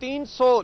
300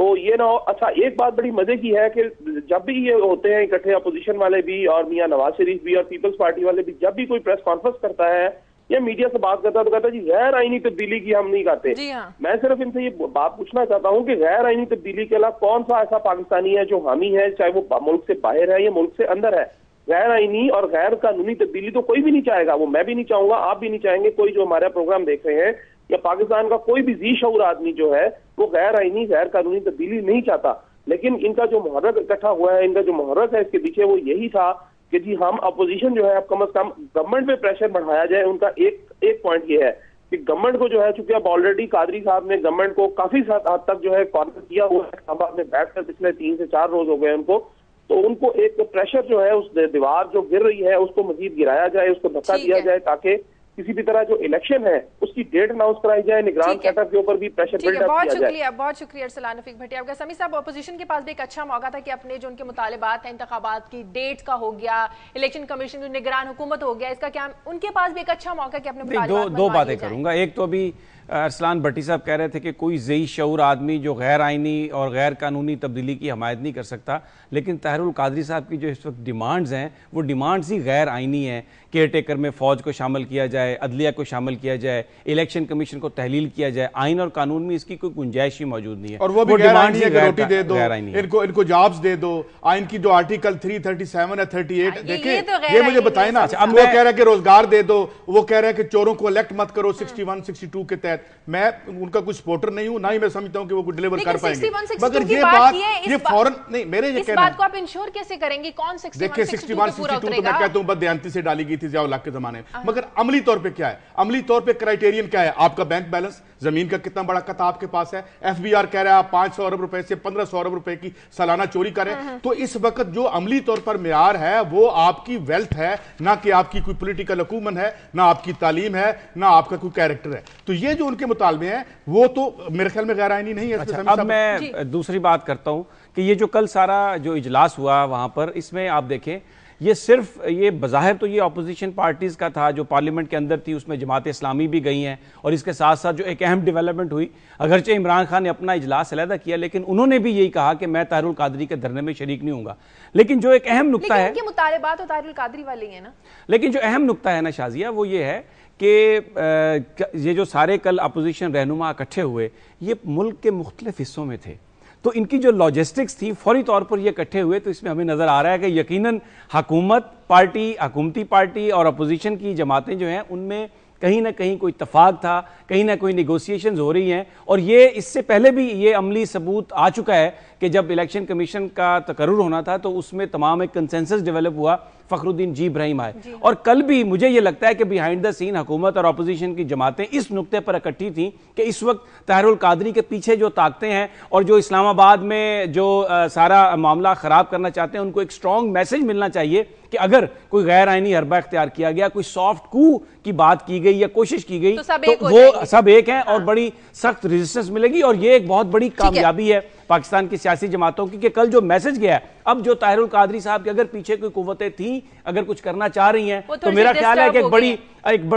تو یہ نہ ہو. اچھا ایک بات بڑی مزے کی ہے کہ جب بھی یہ ہوتے ہیں اکٹھے اپوزیشن والے بھی اور میاں نواز شریف بھی اور پیپلز پارٹی والے بھی، جب بھی کوئی پریس کانفرنس کرتا ہے یا میڈیا سے بات کرتا ہے تو کہتا ہے جی غیر آئینی تبدیلی کی ہم نہیں کرتے. میں صرف ان سے یہ بات پوچھنا چاہتا ہوں کہ غیر آئینی تبدیلی کے علاوہ کون سا ایسا پاکستانی ہے جو حامی ہے، چاہے وہ ملک سے باہر ہے یا ملک سے اندر ہے؟ غیر آئینی اور غیر قانونی تبدیلی تو کوئی بھی نہیں چاہے گا. وہ میں بھی نہیں چاہوں گا، آپ بھی نہیں چاہیں گے، کوئی جو ہمارا پروگرام دیکھ رہے ہیں یا پاکستان کا کوئی بھی ذی شعور آدمی جو ہے وہ غیر آئینی غیر قانونی تبدیلی نہیں چاہتا. لیکن ان کا جو محرک اکٹھا ہوا ہے، ان کا جو محرک ہے اس کے پیچھے وہ یہی تھا کہ جی ہم اپوزیشن جو ہے اب کم از کم گورنمنٹ پہ پریشر بڑھایا جائے. ان کا ایک پوائنٹ یہ ہے کہ گورنمنٹ کو جو ہے، چونکہ اب آلریڈی قادری صاحب نے گورنمنٹ کو کافی حد تک جو ہے کارنر کیا ہوا ہے، اسلام آباد میں بیٹھ کر پچھلے 3 سے 4 روز ہو گئے ان کو، تو ان کو ایک پریشر جو ہے اس دیوار جو گر رہی ہے اس کو مزید گرایا جائے، اس کو دھکا دیا جائے تاکہ کسی بھی طرح جو الیکشن ہے اس کی ڈیٹ اناؤنس کرائی جائے، نگران سیٹر کے اوپر بھی پریشر بلڈ اپ کیا جائے. بہت شکریہ ارسلان رفیق بھٹیا آپ کا. سمیع صاحب، اپوزیشن کے پاس بھی ایک اچھا موقع تھا کہ اپنے جو ان کے مطالبات ہیں انتخابات کی ڈیٹ کا ہو گیا، الیکشن کمیشن جو نگران حکومت ہو گیا، اس کا کیا ان کے پاس بھی ایک اچھا موقع کہ اپنے مطالبات دو باتیں کروں گا. ایک تو ابھی ارسلان بھٹی صاحب کہہ رہے تھے کہ کوئی ذی شعور آدمی جو غیر آئینی اور غیر قانونی تبدیلی کی حمایت نہیں کر سکتا، لیکن طاہر القادری صاحب کی جو اس وقت ڈیمانڈز ہیں وہ ڈیمانڈز ہی غیر آئینی ہیں. کیئر ٹیکر میں فوج کو شامل کیا جائے، عدلیہ کو شامل کیا جائے، الیکشن کمیشن کو تحلیل کیا جائے. آئین اور قانون میں اس کی کوئی گنجائش ہی موجود نہیں ہے، اور وہ بھی غیر آئینی ہے کہ روٹی دے دو، ان کو جابز دے دو. آئین کی جو آرٹیکل 337 ہے 38 دیکھیں یہ مجھے بتائیں نا. وہ کہہ رہا ہے کہ روزگار دے دو، وہ کہہ رہا ہے کہ چوروں کو الیکٹ مت کرو 61 62 کے تحت. میں ان کا کوئی سپورٹر نہیں ہوں، نہ ہی میں سمجھتا ہوں کہ وہ ڈیلیور کر پائیں گے، مگر یہ بات یہ فوراً نہیں. میرے یہ کہنا ہے اس بات کو آپ انشور کیسے کریں گے؟ کون 61 دیکھیں 61 62 تو میں کہتا ہوں بد دیانتی سے ڈالی گئی تھی ضیاء الحق کے زمانے میں، مگر عملی طور پہ کیا ہے؟ عملی طور پہ کرائیٹیرین کیا ہے؟ آپ کا بینک بیلنس، زمین کا کتنا بڑا قطع آپ کے پاس ہے. ایف بی آر کہہ رہا ہے آپ 500 ارب روپے سے 1500 ارب روپے کی سالانہ چوری کریں. تو اس وقت جو عملی طور پر معیار ہے وہ آپ کی ویلتھ ہے، نہ کہ آپ کی کوئی پولیٹیکل حکومت ہے، نہ آپ کی تعلیم ہے، نہ آپ کا کوئی کیریکٹر ہے. تو یہ جو ان کے مطالبے ہیں وہ تو میرے خیال میں غیر آئینی نہیں ہے. اب میں دوسری بات کرتا ہوں کہ یہ جو کل سارا جو اجلاس ہوا وہاں پر، اس میں آپ دیکھیں یہ صرف یہ بظاہر تو یہ اپوزیشن پارٹیز کا تھا جو پارلیمنٹ کے اندر تھی، اس میں جماعت اسلامی بھی گئی ہیں، اور اس کے ساتھ ساتھ جو ایک اہم ڈیولپمنٹ ہوئی، اگرچہ عمران خان نے اپنا اجلاس علیحدہ کیا لیکن انہوں نے بھی یہی کہا کہ میں طاہر القادری کے دھرنے میں شریک نہیں ہوں گا. لیکن جو ایک اہم نقطہ ہے، لیکن مطالبات تو طاہر القادری والے ہیں نا، لیکن جو اہم نقطہ ہے نا شازیہ وہ یہ ہے کہ یہ جو سارے کل اپوزیشن رہنما اکٹھے ہوئے یہ ملک کے مختلف حصوں میں تھے، تو ان کی جو لاجسٹکس تھی فوری طور پر یہ اکٹھے ہوئے. تو اس میں ہمیں نظر آ رہا ہے کہ یقیناً حکومتی پارٹی اور اپوزیشن کی جماعتیں جو ہیں ان میں کہیں نہ کہیں کوئی اتفاق تھا، کہیں نہ کوئی نیگوسیشنز ہو رہی ہیں. اور یہ اس سے پہلے بھی یہ عملی ثبوت آ چکا ہے کہ جب الیکشن کمیشن کا تقرر ہونا تھا تو اس میں تمام ایک کنسنسس ڈیولپ ہوا، فخر الدین جی ابراہیم آئے. اور کل بھی مجھے یہ لگتا ہے کہ بیہائنڈ دا سین حکومت اور اپوزیشن کی جماعتیں اس نقطے پر اکٹھی تھیں کہ اس وقت طاہر القادری کے پیچھے جو طاقتیں ہیں اور جو اسلام آباد میں جو سارا معاملہ خراب کرنا چاہتے ہیں ان کو ایک سٹرونگ میسج ملنا چاہیے کہ اگر کوئی غیر آئینی حربہ اختیار کیا گیا، کوئی سافٹ کو کی بات کی گئی یا کوشش کی گئی تو وہ سب ایک ہیں اور بڑی سخت ریزسٹنس ملے گی. اور یہ ایک بہت بڑی کامیابی ہے پاکستان کی سیاسی جماعتوں کی کہ کل جو میسج گیا ہے، اب جو طاہر القادری صاحب کے اگر پیچھے کوئی قوتیں تھیں اگر کچھ کرنا چاہ رہی ہیں تو میرا خیال ہے کہ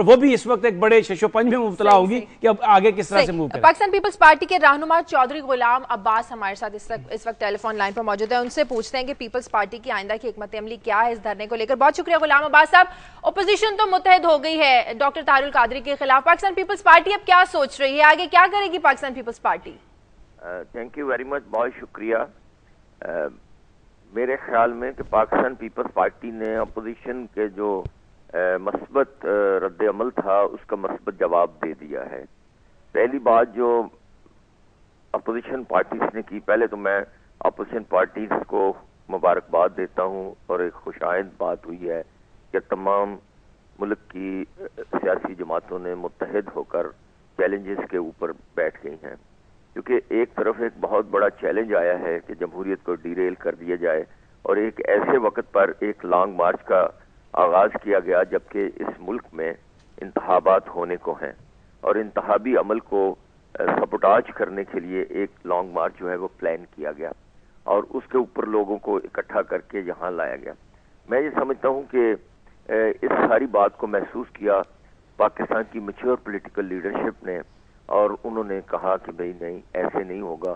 وہ بھی اس وقت ایک بڑے شش و پنج میں مبتلا ہوں گی کہ اب آگے کس طرح سے موو کریں. پاکستان پیپلز پارٹی کے رہنما چودھری غلام عباس ہمارے ساتھ اس وقت ٹیلی فون لائن پر موجود ہے. ان سے پوچھتے ہیں کہ پیپلز پارٹی کی آئندہ کی حکمت عملی کیا ہے اس دھرنے کو لے کر. بہت شکریہ غلام عباس صاحب. اپوزیشن تو متحد ہو گئی ہے ڈاکٹر طاہر القادری کے خلاف، پاکستان پیپلز پارٹی اب کیا سوچ رہی ہے، آگے کیا کرے گی Pakistan Peoples Party? Thank you very much, بہت شکریہ. میرے خیال میں کہ پاکستان پیپلز پارٹی نے اپوزیشن کے جو مثبت رد عمل تھا اس کا مثبت جواب دے دیا ہے. پہلی بات جو اپوزیشن پارٹیز نے کی، پہلے تو میں اپوزیشن پارٹیز کو مبارکباد دیتا ہوں اور ایک خوش آئند بات ہوئی ہے کہ تمام ملک کی سیاسی جماعتوں نے متحد ہو کر چیلنجز کے اوپر بیٹھ گئی ہیں. کیونکہ ایک طرف ایک بہت بڑا چیلنج آیا ہے کہ جمہوریت کو ڈیریل کر دیا جائے اور ایک ایسے وقت پر ایک لانگ مارچ کا آغاز کیا گیا جبکہ اس ملک میں انتخابات ہونے کو ہیں اور انتخابی عمل کو سبوٹاج کرنے کے لیے ایک لانگ مارچ جو ہے وہ پلان کیا گیا اور اس کے اوپر لوگوں کو اکٹھا کر کے یہاں لایا گیا. میں یہ سمجھتا ہوں کہ اس ساری بات کو محسوس کیا پاکستان کی میچور پولیٹیکل لیڈرشپ نے اور انہوں نے کہا کہ بھئی نہیں ایسے نہیں ہوگا.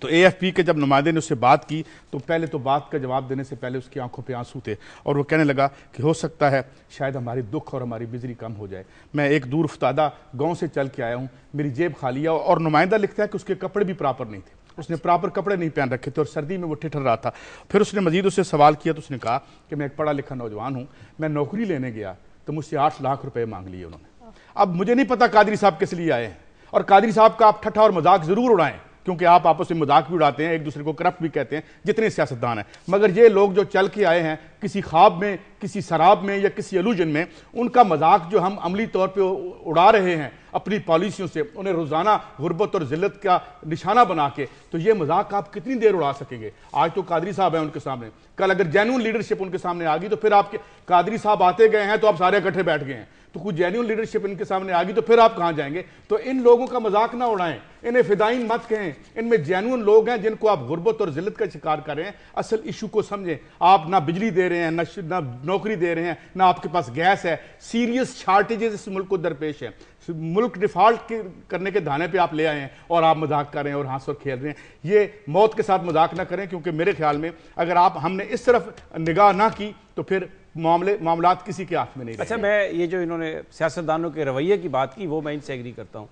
تو اے ایف پی کے جب نمائندے نے اس سے بات کی تو پہلے تو بات کا جواب دینے سے پہلے اس کی آنکھوں پہ آنسو تھے اور وہ کہنے لگا کہ ہو سکتا ہے شاید ہماری دکھ اور ہماری بزری کم ہو جائے. میں ایک دور افتادہ گاؤں سے چل کے آیا ہوں, میری جیب خالی ہے. اور نمائندہ لکھتا ہے کہ اس کے کپڑے بھی پراپر نہیں تھے, اس نے پراپر کپڑے نہیں پہن رکھے تھے اور سردی میں وہ ٹھٹر رہا تھا. پھر اس نے مزید اس سے سوال کیا تو اس نے کہا کہ میں ایک پڑھا لکھا نوجوان ہوں, میں نوکری لینے گیا تو مجھ سے 8 لاکھ روپے مانگ لیے انہوں نے. اب مجھے نہیں پتا قادری صاحب کس لیے آئے ہیں, اور قادری صاحب کا آپ ٹھٹھا اور مذاق ضرور اڑائیں کیونکہ آپ آپس میں مذاق بھی اڑاتے ہیں, ایک دوسرے کو کرپٹ بھی کہتے ہیں جتنے سیاستدان ہیں, مگر یہ لوگ جو چل کے آئے ہیں کسی خواب میں, کسی سراب میں یا کسی الوژن میں, ان کا مذاق جو ہم عملی طور پہ اڑا رہے ہیں اپنی پالیسیوں سے, انہیں روزانہ غربت اور ذلت کا نشانہ بنا کے, تو یہ مذاق آپ کتنی دیر اڑا سکیں گے؟ آج تو قادری صاحب ہیں ان کے سامنے, کل اگر جینوئن لیڈرشپ ان کے سامنے آ گئی تو پھر آپ کے قادری صاحب آتے گئے ہیں تو آپ سارے اکٹھے بیٹھ گئے ہیں, تو کوئی جینوئن لیڈرشپ ان کے سامنے آ گئی تو پھر آپ کہاں جائیں گے؟ تو ان لوگوں کا مذاق نہ اڑائیں, انہیں فدائین مت کہیں, ان میں جینوئن لوگ ہیں جن کو آپ غربت اور ذلت کا شکار کر رہے ہیں. اصل ایشو کو سمجھیں. آپ نہ بجلی دے رہے ہیں, نہ نوکری دے رہے ہیں, نہ آپ کے پاس گیس ہے. سیریس شارٹیجز اس ملک کو درپیش ہیں. ملک ڈیفالٹ کرنے کے دھانے پہ آپ لے آئے ہیں اور آپ مذاق کر رہے ہیں اور ہنس اور کھیل رہے ہیں. یہ موت کے ساتھ مذاق نہ کریں, کیونکہ میرے خیال میں اگر ہم نے اس طرف نگاہ نہ کی تو پھر معاملات کسی کے ہاتھ میں نہیں رہے. اچھا, میں یہ جو انہوں نے سیاستدانوں کے رویے کی بات کی وہ میں ان سے ایگری کرتا ہوں,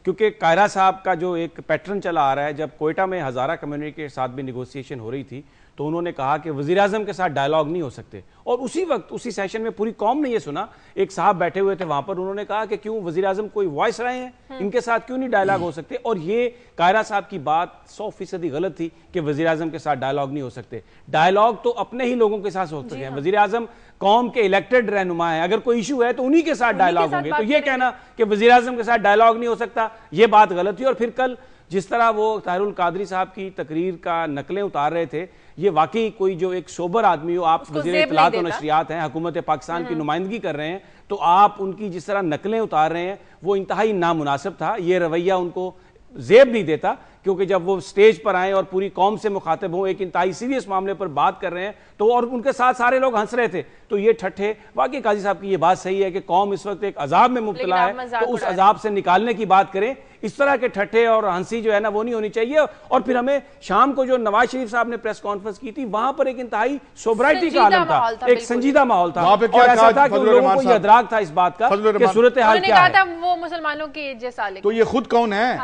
کیونکہ قاہرہ صاحب کا جو ایک پیٹرن چلا آ رہا ہے, جب کوئٹہ میں ہزارہ کمیونٹی کے ساتھ بھی نیگوسیشن ہو رہی تھی تو انہوں نے کہا کہ وزیراعظم کے ساتھ ڈائلاگ نہیں ہو سکتے, اور اسی وقت اسی سیشن میں پوری قوم نے یہ سنا, ایک صاحب بیٹھے ہوئے تھے وہاں پر, انہوں نے کہا کہ کیوں وزیراعظم کوئی وائس رہے ہیں, ان کے ساتھ کیوں نہیں ڈائلاگ ہو سکتے. اور یہ قاہرہ صاحب کی بات 100% غلط تھی کہ وزیراعظم کے ساتھ ڈائلاگ نہیں ہو سکتے. ڈائلاگ تو اپنے ہی لوگوں کے ساتھ ہو سکتے ہیں. وزیراعظم قوم کے الیکٹڈ رہنما ہیں, اگر کوئی ایشو ہے تو انہی کے ساتھ ڈائلاگ ہوں گے. تو یہ کہنا کہ وزیراعظم کے ساتھ ڈائلاگ نہیں ہو سکتا, یہ بات غلط تھی. اور پھر کل جس طرح وہ طاہر القادری صاحب کی تقریر کا نقلیں اتار رہے تھے, یہ واقعی کوئی جو ایک سوبر آدمی ہو, آپ وزیر اطلاعات و نشریات ہیں, حکومت پاکستان کی نمائندگی کر رہے ہیں, تو آپ ان کی جس طرح نقلیں اتار رہے ہیں وہ انتہائی نامناسب تھا. یہ رویہ ان کو زیب نہیں دیتا, کیونکہ جب وہ سٹیج پر آئیں اور پوری قوم سے مخاطب ہوں, ایک انتہائی سیریس معاملے پر بات کر رہے ہیں, تو اور ان کے ساتھ سارے لوگ ہنس رہے تھے, تو یہ ٹھٹھے. واقعی قاضی صاحب کی یہ بات صحیح ہے کہ قوم اس وقت ایک عذاب میں مبتلا ہے, تو اس عذاب سے نکالنے کی بات کریں. اس طرح کے ٹھٹھے اور ہنسی جو ہے نا وہ نہیں ہونی چاہیے. اور پھر ہمیں شام کو جو نواز شریف صاحب نے پریس کانفرنس کی تھی, وہاں پر ایک انتہائی سوبرائٹی کا عالم تھا, ایک سنجیدہ ماحول تھا, اور ایسا تھا کہ ان لوگوں کو یہ ادراک تھا اس بات کا کہ صورتحال کیا ہے. وہ مسلمانوں کے جیسا, تو یہ خود کون ہے,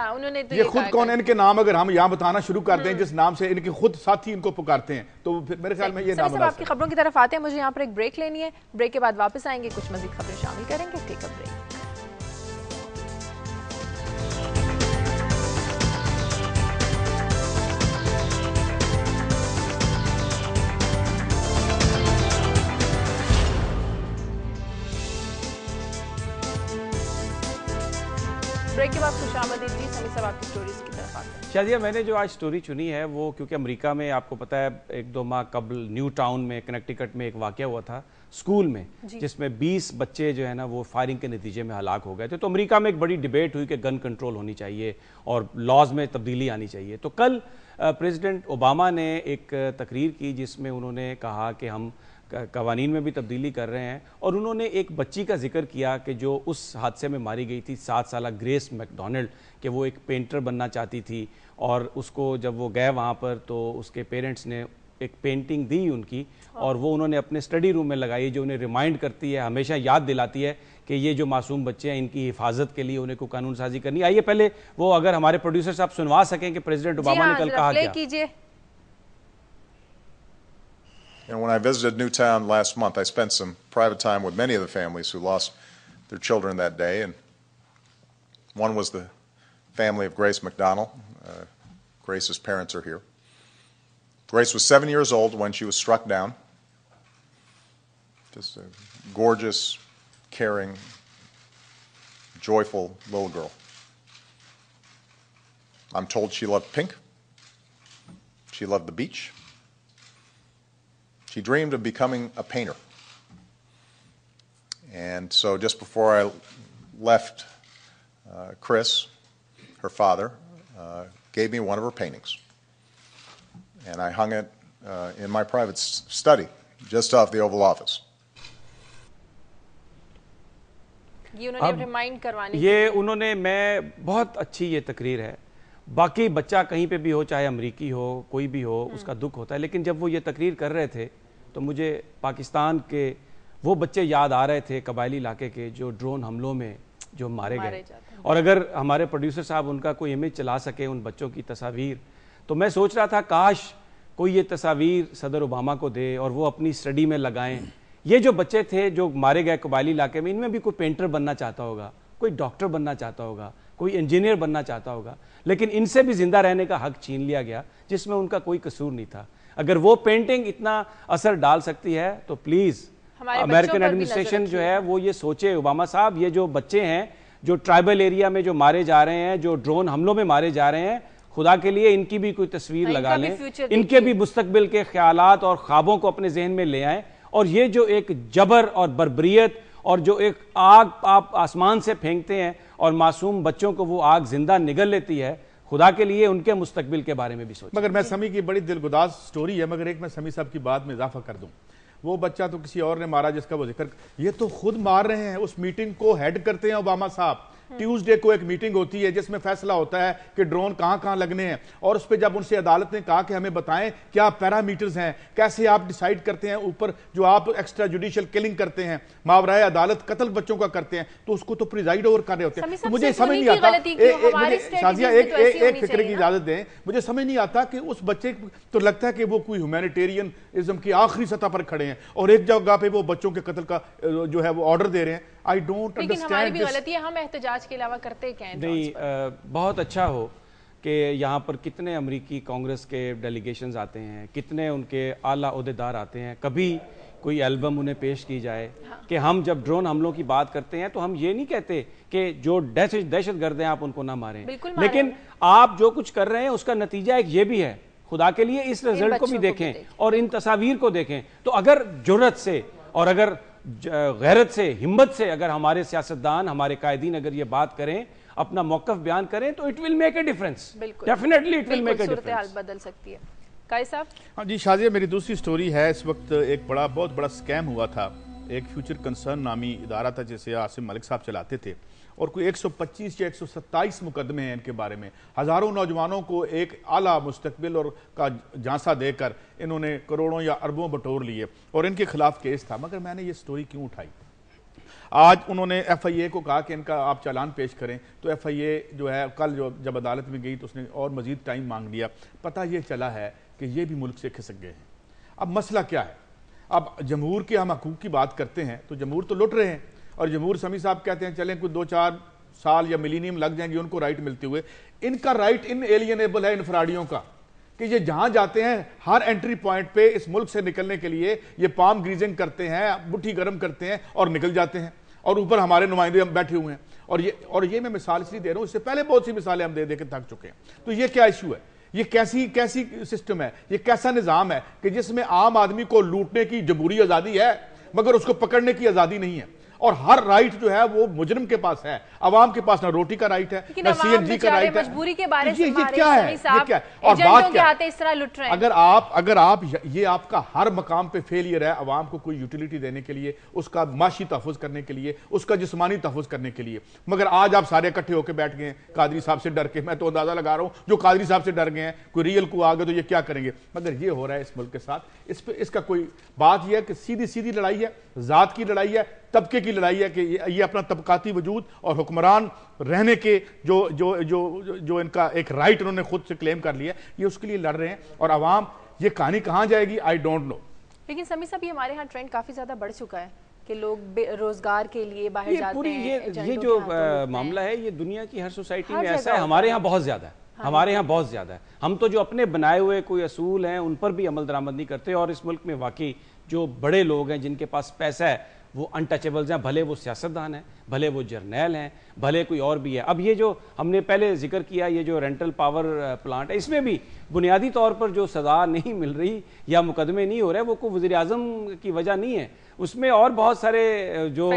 یہ خود کون ہے؟ ان کے نام اگر ہم یہاں بتانا شروع کر دیں جس نام سے ان کے خود ساتھی ان کو پکارتے ہیں, تو میرے خیال میں یہ نام آپ کی خبروں کی طرف آتے ہیں. مجھے یہاں پر ایک بریک لینی ہے, بریک کے بعد واپس آئیں گے, کچھ مزید خبریں شامل کریں گے. ٹیک اے بریک. بریک کے بعد خوش آمدید جی. سمی صاحب آپ کی سٹوریز کی طرف آتے ہیں. شادیہ, میں نے جو آج سٹوری چنی ہے وہ کیونکہ امریکہ میں آپ کو پتا ہے 1-2 ماہ قبل نیو ٹاؤن میں کنیکٹیکٹ میں ایک واقعہ ہوا تھا اسکول میں, جس میں 20 بچے جو ہے نا وہ فائرنگ کے نتیجے میں ہلاک ہو گئے تھے. تو امریکہ میں ایک بڑی ڈیبیٹ ہوئی کہ گن کنٹرول ہونی چاہیے اور لاز میں تبدیلی آنی چاہیے. تو کل پریزیڈنٹ اوباما نے ایک تقریر کی جس میں انہوں نے کہا کہ ہم قوانین میں بھی تبدیلی کر رہے ہیں, اور انہوں نے ایک بچی کا ذکر کیا کہ جو اس حادثے میں ماری گئی تھی, 7 سالہ گریس میکڈونلڈ, کہ وہ ایک پینٹر بننا چاہتی تھی, اور اس کو جب وہ گئے وہاں پر تو اس کے پیرنٹس نے ایک پینٹنگ دی ان کی, اور وہ انہوں نے اپنے اسٹڈی روم میں لگائی, جو انہیں ریمائنڈ کرتی ہے, ہمیشہ یاد دلاتی ہے کہ یہ جو معصوم بچے ہیں ان کی حفاظت کے لیے انہیں کو قانون سازی کرنی. آئیے پہلے وہ اگر ہمارے پروڈیوسر صاحب سنوا سکیں کہ پریزیڈنٹ اوباما نے کل کہا کیا. And when I visited Newtown last month, I spent some private time with many of the families who lost their children that day. And one was the family of Grace McDonald. Grace's parents are here. Grace was 7 years old when she was struck down. Just a gorgeous, caring, joyful little girl. I'm told she loved pink. She loved the beach. She dreamed of becoming a painter. And so just before I left, Chris, her father, gave me one of her paintings. And I hung it in my private study, just off the Oval Office. یہ انہوں نے میں بہت اچھی یہ تقریر ہے, باقی بچہ کہیں پہ بھی ہو، چاہے امریکی ہو، کوئی بھی ہو، اس کا دکھ ہوتا ہے. لیکن جب وہ یہ تقریر کر رہے تھے تو مجھے پاکستان کے وہ بچے یاد آ رہے تھے قبائلی علاقے کے جو ڈرون حملوں میں جو مارے گئے. اور اگر ہمارے پروڈیوسر صاحب ان کا کوئی امیج چلا سکے ان بچوں کی تصاویر، تو میں سوچ رہا تھا کاش کوئی یہ تصاویر صدر اوباما کو دے اور وہ اپنی اسٹڈی میں لگائیں. یہ جو بچے تھے جو مارے گئے قبائلی علاقے میں، ان میں بھی کوئی پینٹر بننا چاہتا ہوگا، کوئی ڈاکٹر بننا چاہتا ہوگا، کوئی انجینئر بننا چاہتا ہوگا، لیکن ان سے بھی زندہ رہنے کا حق چھین لیا گیا جس میں ان کا کوئی قصور نہیں تھا. اگر وہ پینٹنگ اتنا اثر ڈال سکتی ہے تو پلیز امریکن ایڈمنسٹریشن جو ہے وہ یہ سوچے. اوباما صاحب، یہ جو بچے ہیں جو ٹرائبل ایریا میں جو مارے جا رہے ہیں، جو ڈرون حملوں میں مارے جا رہے ہیں، خدا کے لیے ان کی بھی کوئی تصویر لگا لیں، ان کے بھی مستقبل کے خیالات اور خوابوں کو اپنے ذہن میں لے آئیں. اور یہ جو ایک جبر اور بربریت اور جو ایک آگ آپ آسمان سے پھینکتے ہیں اور معصوم بچوں کو وہ آگ زندہ نگل لیتی ہے، خدا کے لیے ان کے مستقبل کے بارے میں بھی سوچیں. مگر میں سمی کی بڑی دلگداز سٹوری ہے، مگر ایک میں سمی صاحب کی بات میں اضافہ کر دوں. وہ بچہ تو کسی اور نے مارا جس کا وہ ذکر، یہ تو خود مار رہے ہیں. اس میٹنگ کو ہیڈ کرتے ہیں اوباما صاحب. ٹیوزڈے کو ایک میٹنگ ہوتی ہے جس میں فیصلہ ہوتا ہے کہ ڈرون کہاں کہاں لگنے ہیں، اور اس پہ جب ان سے عدالت نے کہا کہ ہمیں بتائیں کیا پیرامیٹرز ہیں، کیسے آپ ڈیسائیڈ کرتے ہیں اوپر جو آپ ایکسٹرا جوڈیشل کلنگ کرتے ہیں، ماورائے عدالت قتل بچوں کا کرتے ہیں، تو اس کو تو پریزائڈ اوور کر رہے ہوتے ہیں. تو مجھے سمجھ نہیں آتا، شازیہ ایک فکر کی اجازت دیں، مجھے سمجھ نہیں آتا کہ اس بچے تو لگتا ہے کہ وہ کوئی ہیومینیٹیرین ازم کی آخری سطح پر کھڑے ہیں اور ایک جگہ پہ وہ بچوں کے قتل کا جو ہے وہ آرڈر دے رہے ہیں. I don't understand. لیکن ہماری بھی غلطی ہے، ہم احتجاج کے علاوہ کرتے کیا ہیں؟ نہیں، بہت اچھا ہو کہ یہاں پر کتنے امریکی کانگریس کے ڈیلیگیشنز آتے ہیں، کتنے ان کے اعلیٰ عہدیدار آتے ہیں. کبھی کوئی البم انہیں پیش کی جائے کہ ہم جب ڈرون حملوں کی بات کرتے ہیں تو ہم یہ نہیں کہتے کہ جو دہشت گرد ہیں آپ ان کو نہ ماریں، لیکن آپ جو کچھ کر رہے ہیں اس کا نتیجہ ایک یہ بھی ہے. خدا کے لیے اس رزلٹ کو بھی دیکھیں اور ان تصاویر کو دیکھیں. تو اگر جرأت سے اور اگر غیرت سے، ہمت سے اگر ہمارے سیاستدان، ہمارے قائدین اگر یہ بات کریں، اپنا موقف بیان کریں، تو it will make a difference. Definitely it will make a difference. صورتحال بدل سکتی ہے. قائد صاحب. ہاں جی شازیہ، میری دوسری سٹوری ہے. اس وقت ایک بہت بڑا سکیم ہوا تھا. ایک فیوچر کنسرن نامی ادارہ تھا جسے عاصم ملک صاحب چلاتے تھے، اور کوئی 125 یا 127 مقدمے ہیں ان کے بارے میں. ہزاروں نوجوانوں کو ایک اعلیٰ مستقبل اور کا جھانسا دے کر انہوں نے کروڑوں یا اربوں بٹور لیے اور ان کے خلاف کیس تھا. مگر میں نے یہ سٹوری کیوں اٹھائی؟ آج انہوں نے ایف آئی اے کو کہا کہ ان کا آپ چالان پیش کریں، تو ایف آئی اے جو ہے کل جب عدالت میں گئی تو اس نے اور مزید ٹائم مانگ لیا. پتہ یہ چلا ہے کہ یہ بھی ملک سے کھسک گئے ہیں. اب مسئلہ کیا ہے؟ اب جمہور کے ہم حقوق کی بات کرتے ہیں تو جمہور تو لٹ رہے ہیں، اور جمہور سمی صاحب کہتے ہیں چلیں کوئی 2-4 سال یا ملینیم لگ جائیں گے ان کو رائٹ ملتے ہوئے. ان کا رائٹ ان ایلینیبل ہے انفرادیوں کا، کہ یہ جہاں جاتے ہیں ہر انٹری پوائنٹ پہ اس ملک سے نکلنے کے لیے یہ پام گریزنگ کرتے ہیں، مٹھی گرم کرتے ہیں اور نکل جاتے ہیں، اور اوپر ہمارے نمائندے بیٹھے ہوئے ہیں. اور یہ میں مثال اس لیے دے رہا ہوں، اس سے پہلے بہت سی مثالیں ہم دے کے تھک چکے ہیں. تو یہ کیا ایشو ہے؟ یہ کیسی سسٹم ہے؟ یہ کیسا نظام ہے کہ جس میں عام آدمی کو لوٹنے کی جمہوری آزادی ہے مگر اس کو پکڑنے کی آزادی نہیں ہے، اور ہر رائٹ جو ہے وہ مجرم کے پاس ہے. عوام کے پاس نہ روٹی کا رائٹ ہے، نہ سی این جی کا رائٹ ہے. مجبوری کے بارے سے یہ کیا ہے؟ اور بات کیا ہے؟ اس طرح لٹ رہے ہیں. اگر آپ یہ آپ کا ہر مقام پہ فیلئر ہے عوام کو کوئی یوٹیلیٹی دینے کے لیے، اس کا معاشی تحفظ کرنے کے لیے، اس کا جسمانی تحفظ کرنے کے لیے. مگر آج آپ سارے اکٹھے ہو کے بیٹھ گئے ہیں قادری صاحب سے ڈر کے. میں تو اندازہ لگا رہا ہوں جو قادری صاحب سے ڈر گئے ہیں کوئی ریئل کو آ گئے تو یہ کیا کریں گے. مگر یہ ہو رہا ہے اس ملک کے ساتھ. اس کا کوئی بات یہ ہے کہ سیدھی لڑائی ہے، ذات کی لڑائی ہے، طبقے کی لڑائی ہے، کہ یہ اپنا طبقاتی وجود اور حکمران رہنے کے جو ان کا ایک رائٹ انہوں نے خود سے کلیم کر لیا، یہ اس کے لیے لڑ رہے ہیں. اور عوام یہ کہانی کہاں جائے گی آئی ڈونٹ نو. لیکن سمی صاحب، یہ ہمارے ہاں ٹرینڈ کافی زیادہ بڑھ چکا ہے کہ لوگ روزگار کے لیے باہر جاتے ہیں. یہ جو معاملہ ہے یہ دنیا کی ہر سوسائٹی میں ایسا ہے، ہمارے ہاں بہت زیادہ ہے. ہمارے ہاں بہت زیادہ ہے. ہم تو جو اپنے بنائے ہوئے کوئی اصول ہیں ان پر بھی عمل درآمد نہیں کرتے. اور اس ملک میں واقعی جو بڑے لوگ ہیں جن کے پاس پیسہ ہے وہ انٹچیبلز ہیں، بھلے وہ سیاستدان ہیں، بھلے وہ جرنیل ہیں، بھلے کوئی اور بھی ہے. اب یہ جو ہم نے پہلے ذکر کیا یہ جو رینٹل پاور پلانٹ ہے، اس میں بھی بنیادی طور پر جو سزا نہیں مل رہی یا مقدمے نہیں ہو رہے وہ کوئی وزیر اعظم کی وجہ نہیں ہے. اس میں اور بہت سارے جو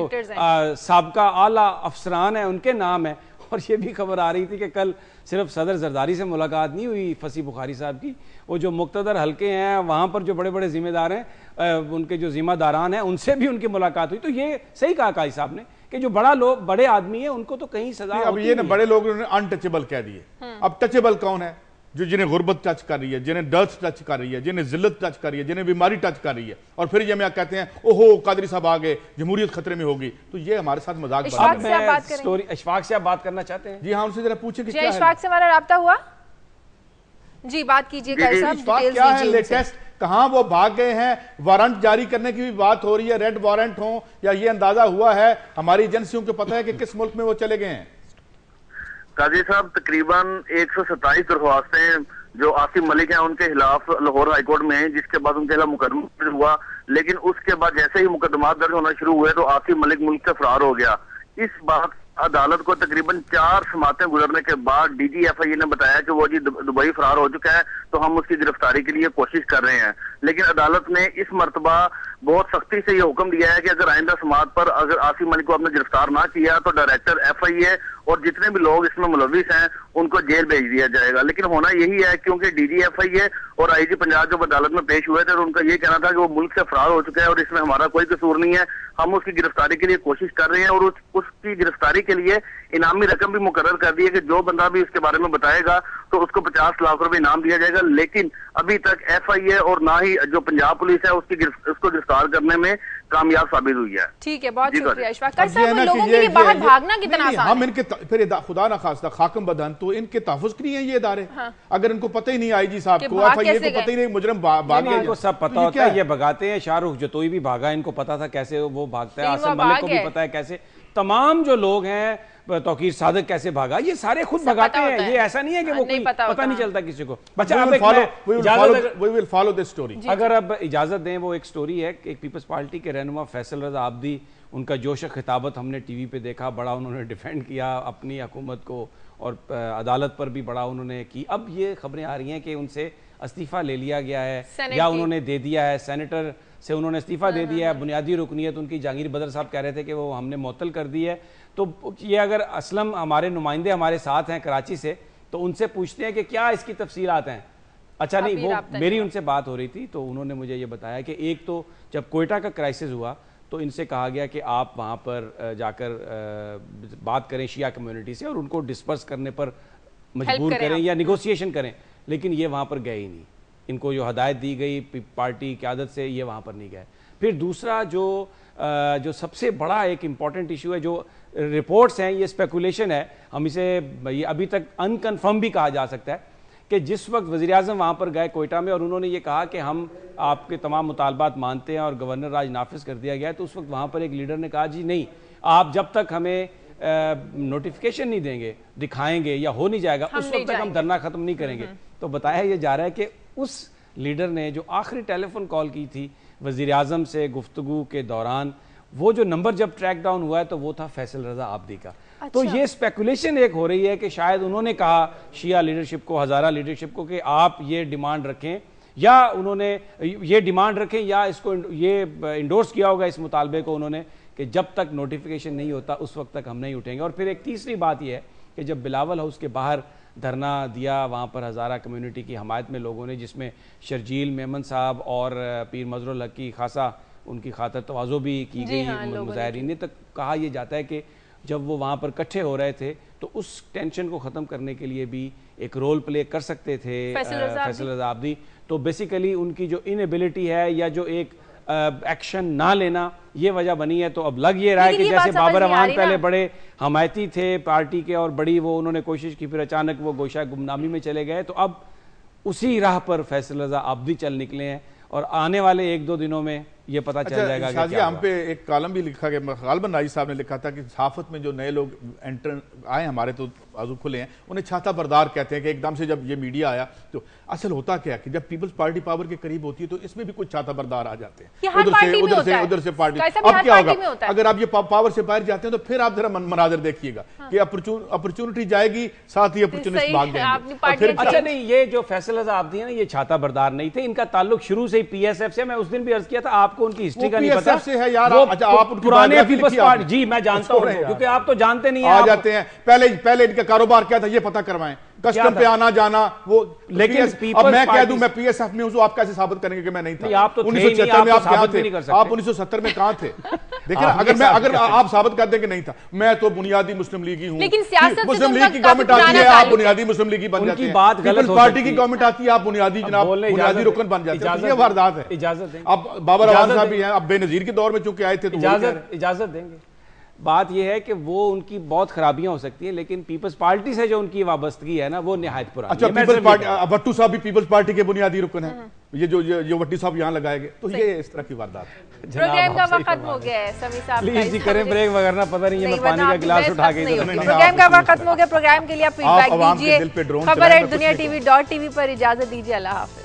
سابقہ اعلیٰ افسران ہیں ان کے نام ہیں، اور یہ بھی خبر آ رہی تھی کہ کل صرف صدر زرداری سے ملاقات نہیں ہوئی فصیح بخاری صاحب کی، وہ جو مقتدر حلقے ہیں وہاں پر جو بڑے بڑے ذمہ دار ہیں، ان کے جو ذمہ داران ہیں، ان سے بھی ان کی ملاقات ہوئی. تو یہ صحیح کہا قاضی صاحب نے کہ جو بڑے آدمی ہیں ان کو تو کہیں سزا اب یہ نا بڑے لوگ انٹچبل کہہ دیے. اب ٹچبل کون ہے؟ جو جنہیں غربت ٹچ کر رہی ہے، جنہیں ڈرتھ ٹچ کر رہی ہے، جنہیں ذلت ٹچ کر رہی ہے، جنہیں بیماری ٹچ کر رہی ہے، اور پھر یہ میں کہتے ہیں اوہو قادری صاحب آگے، جمہوریت خطرے میں ہوگی. تو یہ ہمارے ساتھ مذاق اشفاق سے آپ بات کریں. اشفاق سے آپ بات کرنا چاہتے ہیں؟ جی ہاں، ان سے ذرا پوچھیں کہ جی کیا ہے اشفاق سے ہمارا رابطہ ہوا. جی بات کیجئے قاضی صاحب، اشفاق ڈیٹیلز کیا ہے دیجئے. لیٹسٹ کہاں وہ بھاگ گئے ہیں؟ وارنٹ جاری کرنے کی بھی بات ہو رہی ہے، ریڈ وارنٹ ہوں یا یہ اندازہ ہوا ہے ہماری ایجنسیوں کو پتہ ہے کہ کس ملک میں وہ چلے گئے ہیں؟ قاضی صاحب تقریباً 127 درخواستیں جو آصف ملک ہیں ان کے خلاف لاہور ہائی کورٹ میں ہیں، جس کے بعد ان کے خلاف مقدمہ ہوا، لیکن اس کے بعد جیسے ہی مقدمات درج ہونا شروع ہوئے تو آصف ملک ملک سے فرار ہو گیا. اس بات عدالت کو تقریباً 4 سماعتیں گزرنے کے بعد ڈی جی ایف آئی اے نے بتایا کہ وہ جی دبئی فرار ہو چکا ہے تو ہم اس کی گرفتاری کے لیے کوشش کر رہے ہیں. لیکن عدالت نے اس مرتبہ بہت سختی سے یہ حکم دیا ہے کہ اگر آئندہ سماعت پر اگر آصف ملک کو آپ نے گرفتار نہ کیا تو ڈائریکٹر ایف آئی اے اور جتنے بھی لوگ اس میں ملوث ہیں ان کو جیل بھیج دیا جائے گا. لیکن ہونا یہی ہے کیونکہ ڈی جی ایف آئی اے اور آئی جی پنجاب جب عدالت میں پیش ہوئے تھے تو ان کا یہ کہنا تھا کہ وہ ملک سے فرار ہو چکا ہے اور اس میں ہمارا کوئی قصور نہیں ہے، ہم اس کی گرفتاری کے لیے کوشش کر رہے ہیں اور اس کی گرفتاری کے لیے انعامی رقم بھی مقرر کر دی ہے کہ جو بندہ بھی اس کے بارے میں بتائے گا تو اس کو 50 لاکھ روپے انعام دیا جائے گا. لیکن ابھی تک ایف آئی اے اور نہ ہی جو پنجاب پولیس ہے اس کو گرفتار کرنے میں کامیاب ثابت ہوئی ہے. ٹھیک ہے، بہت شکریہ اشفاق. قاضی صاحب لوگوں کے لیے باہر بھاگنا کتنا آسان ہے؟ ہم ان کے پھر خدا نہ خواستہ خاکم بدن تو ان کے تحفظ کے لیے ہیں یہ ادارے. اگر ان کو پتہ ہی نہیں آئی جی صاحب کو، ایف آئی اے کو پتہ ہی نہیں مجرم بھاگے، ان کو سب پتہ ہوتا ہے، یہ بھگاتے ہیں. شاہ رخ جتوئی بھی بھاگا، ان کو پتا تھا کیسے وہ بھاگتا ہے. آصف ملک کو بھی پتا ہے کیسے. تمام جو لوگ ہیں، توقیر صادق کیسے بھاگا، یہ سارے خود بھگاتے ہیں. یہ ایسا نہیں ہے کہ وہ پتہ نہیں چلتا کسی کو. اگر اب اجازت دیں، وہ ایک سٹوری ہے کہ ایک پیپلز پارٹی کے رہنما فیصل رضا عابدی، ان کا جوش خطابت ہم نے ٹی وی پہ دیکھا، بڑا انہوں نے ڈیفینڈ کیا اپنی حکومت کو اور عدالت پر بھی بڑا انہوں نے کی. اب یہ خبریں آ رہی ہیں کہ ان سے استعفیٰ لے لیا گیا ہے یا انہوں نے دے دیا ہے، سینیٹر سے انہوں نے استعفیٰ دے دیا ہے. بنیادی رکنیت ان کی جہانگیر بدر صاحب کہہ رہے تھے کہ وہ ہم نے معطل کر دی ہے. تو یہ اگر اسلم ہمارے نمائندے ہمارے ساتھ ہیں کراچی سے، تو ان سے پوچھتے ہیں کہ کیا اس کی تفصیلات ہیں. اچھا نہیں، وہ میری ان سے بات ہو رہی تھی تو انہوں نے مجھے یہ بتایا کہ ایک تو جب کوئٹہ کا کرائسس ہوا تو ان سے کہا گیا کہ آپ وہاں پر جا کر بات کریں شیعہ کمیونٹی سے اور ان کو ڈسپرس کرنے پر مجبور کریں یا نیگوسیشن کریں. لیکن یہ وہاں پر گئے ہی نہیں. ان کو جو ہدایت دی گئی پارٹی قیادت سے، یہ وہاں پر نہیں گئے. پھر دوسرا جو سب سے بڑا ایک امپورٹنٹ ایشو ہے، جو رپورٹس ہیں، یہ اسپیکولیشن ہے، ہم اسے ابھی تک انکنفرم بھی کہا جا سکتا ہے کہ جس وقت وزیراعظم وہاں پر گئے کوئٹہ میں اور انہوں نے یہ کہا کہ ہم آپ کے تمام مطالبات مانتے ہیں اور گورنر راج نافذ کر دیا گیا ہے، تو اس وقت وہاں پر ایک لیڈر نے کہا جی نہیں، آپ جب تک ہمیں نوٹیفیکیشن نہیں دیں گے، دکھائیں گے یا ہو نہیں جائے گا، اس وقت تک ہم دھرنا ختم نہیں کریں گے. تو بتایا یہ جا رہا ہے کہ اس لیڈر نے جو آخری ٹیلی فون کال کی تھی وزیراعظم سے گفتگو کے دوران، وہ جو نمبر جب ٹریک ڈاؤن ہوا ہے تو وہ تھا فیصل رضا عابدی کا. تو یہ اسپیکولیشن ایک ہو رہی ہے کہ شاید انہوں نے کہا شیعہ لیڈرشپ کو، ہزارہ لیڈرشپ کو کہ آپ یہ ڈیمانڈ رکھیں، یا انہوں نے یہ ڈیمانڈ رکھیں یا اس کو یہ انڈورس کیا ہوگا اس مطالبے کو انہوں نے کہ جب تک نوٹیفیکیشن نہیں ہوتا اس وقت تک ہم نہیں اٹھیں گے. اور پھر ایک تیسری بات یہ ہے کہ جب بلاول ہاؤس کے باہر دھرنا دیا، وہاں پر ہزارہ کمیونٹی کی حمایت میں لوگوں نے، جس میں شرجیل میمن صاحب اور پیر مظہر الحق کی خاصا ان کی خاطر تواضع بھی کی گئی. مظاہرین نے تک کہا یہ جاتا ہے کہ جب وہ وہاں پر کٹھے ہو رہے تھے تو اس ٹینشن کو ختم کرنے کے لیے بھی ایک رول پلے کر سکتے تھے فیصل رضا عابدی. تو بیسیکلی ان کی جو انیبلٹی ہے یا جو ایک ایکشن نہ لینا، یہ وجہ بنی ہے. تو اب لگ یہ رہا ہے کہ جیسے بابر امان پہلے بڑے حمایتی تھے پارٹی کے اور بڑی وہ انہوں نے کوشش کی، پھر اچانک وہ گوشہ گمنامی میں چلے گئے، تو اب اسی راہ پر فیصل رضا عابدی چل نکلے ہیں اور آنے والے 1-2 دنوں میں یہ پتہ چل جائے گا کہ کیا ہم پہ ایک کالم بھی لکھا گیا، غالباً نائی صاحب نے لکھا تھا کہ صحافت میں جو نئے لوگ انٹر آئے ہمارے تو آزو کھلے ہیں، انہیں چھاتا بردار کہتے ہیں کہ ایک دم سے جب یہ میڈیا آیا تو اصل ہوتا کیا کہ جب پیپلز پارٹی پاور کے قریب ہوتی ہے تو اس میں بھی کچھ چھاتا بردار آ جاتے ہیں، ادھر سے پارٹی. اب کیا ہوگا اگر آپ یہ پاور سے باہر جاتے ہیں تو پھر آپ ذرا مناظر دیکھیے گا کہ اپرچونٹی جائے گی، ساتھ ہی اپرچونسٹ بھاگ جائیں گے. اچھا نہیں، یہ جو فیصل رضا عابدی ہیں نا، یہ چھاتا بردار نہیں تھے، ان کا تعلق شروع سے ہی پی ایس ایف سے. میں اس دن بھی عرض کیا تھا، آپ آپ کو ان کی ہسٹری کا نہیں PSF پتا سے ہے یار، وہ آپ ان کی پرانے biography پیپلز لکھی آپ پارٹی، نے۔ جی میں جانتا ہوں کیونکہ آپ تو جانتے نہیں ہیں، آ جاتے ہیں پہلے ان کا کاروبار کیا تھا یہ پتہ کروائیں، کسٹم پہ آنا جانا وہ، لیکن اب میں کہہ دوں میں PSF میں ہوں، آپ کیسے ثابت کریں گے کہ میں نہیں تھا؟ آپ تو 1976 میں آپ کہاں تھے؟ آپ 1970 میں کہاں تھے؟ دیکھیں اگر آپ ثابت کر دیں کہ نہیں تھا، میں تو بنیادی مسلم لیگی ہوں، لیکن سیاست سے مسلم لیگ کی گورنمنٹ آتی ہے آپ بنیادی مسلم لیگی بن جاتے ہیں، پیپلز پارٹی کی گورنمنٹ آتی ہے آپ بنیادی جناب بنیادی رکن بن جاتے ہیں، یہ واردات ہے۔ اجازت دیں، اب بابر اعوان صاحب بھی ہیں، اب بے نظیر کے دور میں چونکہ آئے تھے تو اجازت دیں گے۔ بات یہ ہے کہ وہ ان کی بہت خرابیاں ہو سکتی ہیں، لیکن پیپلز پارٹی سے جو ان کی وابستگی ہے نا وہ نہایت پرانی ہے۔ اچھا پیپلز پارٹی، وٹو صاحب بھی پیپلز پارٹی کے بنیادی رکن ہیں، یہ جو وٹو صاحب یہاں لگائے گئے، تو یہ اس طرح کی واردات ہے۔ پروگرام کا وقت ختم ہو گیا ہے سمیع صاحب، پلیز جی کریں بریک، وغیرہ پتہ نہیں ہے میں پانی کا گلاس اٹھا کے پروگرام کا وقت ختم ہو گیا۔ پروگرام کے لیے آپ فیڈ بیک دیجیے، خبر@duniatv.tv پر۔ اجازت دیجیے، اللہ حافظ۔